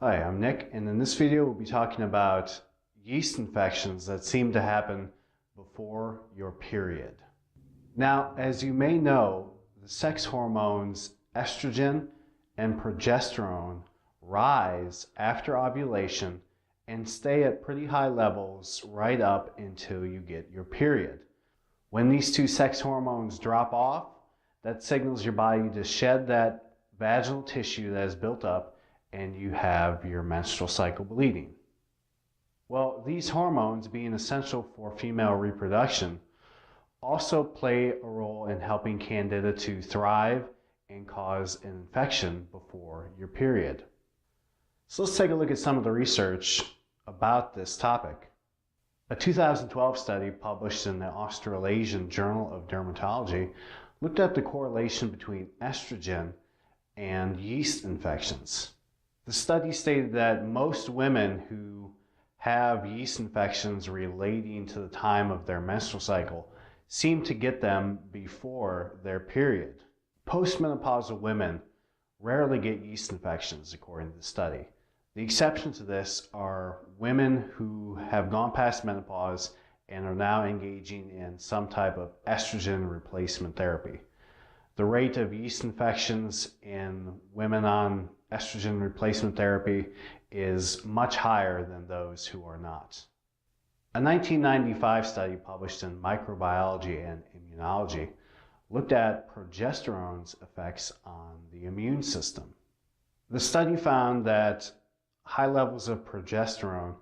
Hi, I'm Nick, and in this video we'll be talking about yeast infections that seem to happen before your period. Now, as you may know, the sex hormones estrogen and progesterone rise after ovulation and stay at pretty high levels right up until you get your period. When these two sex hormones drop off, that signals your body to shed that vaginal tissue that is built up, and you have your menstrual cycle bleeding. Well, these hormones, being essential for female reproduction, also play a role in helping Candida to thrive and cause an infection before your period. So let's take a look at some of the research about this topic. A 2012 study published in the Australasian Journal of Dermatology looked at the correlation between estrogen and yeast infections. The study stated that most women who have yeast infections relating to the time of their menstrual cycle seem to get them before their period. Postmenopausal women rarely get yeast infections, according to the study. The exception to this are women who have gone past menopause and are now engaging in some type of estrogen replacement therapy. The rate of yeast infections in women on estrogen replacement therapy is much higher than those who are not. A 1995 study published in Microbiology and Immunology looked at progesterone's effects on the immune system. The study found that high levels of progesterone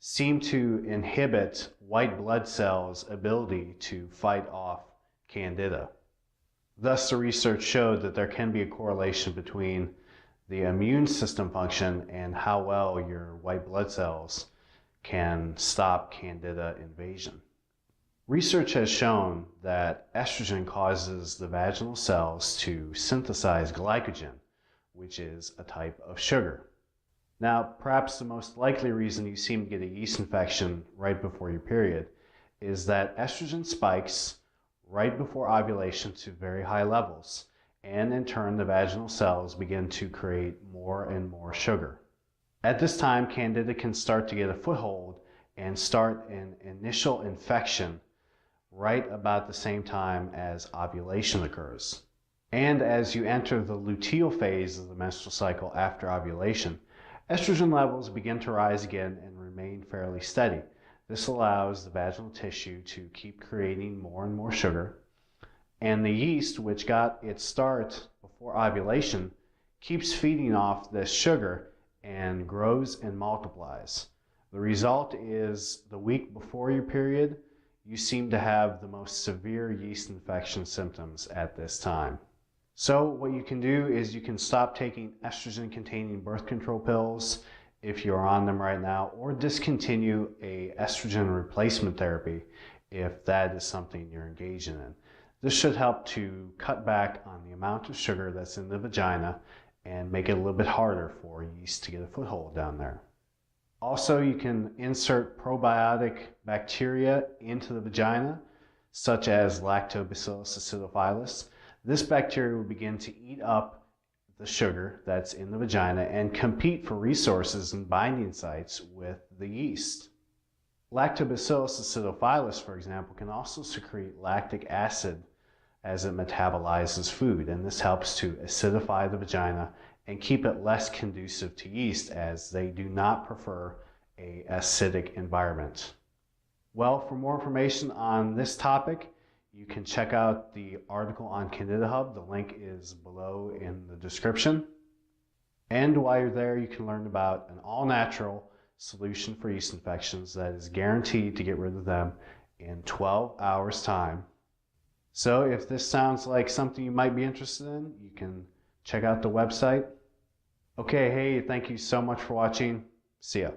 seem to inhibit white blood cells' ability to fight off Candida. Thus, the research showed that there can be a correlation between the immune system function and how well your white blood cells can stop Candida invasion. Research has shown that estrogen causes the vaginal cells to synthesize glycogen, which is a type of sugar. Now, perhaps the most likely reason you seem to get a yeast infection right before your period is that estrogen spikes right before ovulation to very high levels, and in turn the vaginal cells begin to create more and more sugar. At this time, Candida can start to get a foothold and start an initial infection right about the same time as ovulation occurs. And as you enter the luteal phase of the menstrual cycle after ovulation, estrogen levels begin to rise again and remain fairly steady. This allows the vaginal tissue to keep creating more and more sugar, and the yeast, which got its start before ovulation, keeps feeding off this sugar and grows and multiplies. The result is the week before your period, you seem to have the most severe yeast infection symptoms at this time. So what you can do is you can stop taking estrogen-containing birth control pills if you're on them right now, or discontinue a estrogen replacement therapy if that is something you're engaging in. This should help to cut back on the amount of sugar that's in the vagina and make it a little bit harder for yeast to get a foothold down there. Also, you can insert probiotic bacteria into the vagina, such as Lactobacillus acidophilus. This bacteria will begin to eat up the sugar that's in the vagina and compete for resources and binding sites with the yeast. Lactobacillus acidophilus, for example, can also secrete lactic acid as it metabolizes food, and this helps to acidify the vagina and keep it less conducive to yeast, as they do not prefer an acidic environment. Well, for more information on this topic, you can check out the article on Candida Hub. The link is below in the description. And while you're there, you can learn about an all-natural solution for yeast infections that is guaranteed to get rid of them in 12 hours time. So if this sounds like something you might be interested in, you can check out the website. Okay, hey, thank you so much for watching. See ya.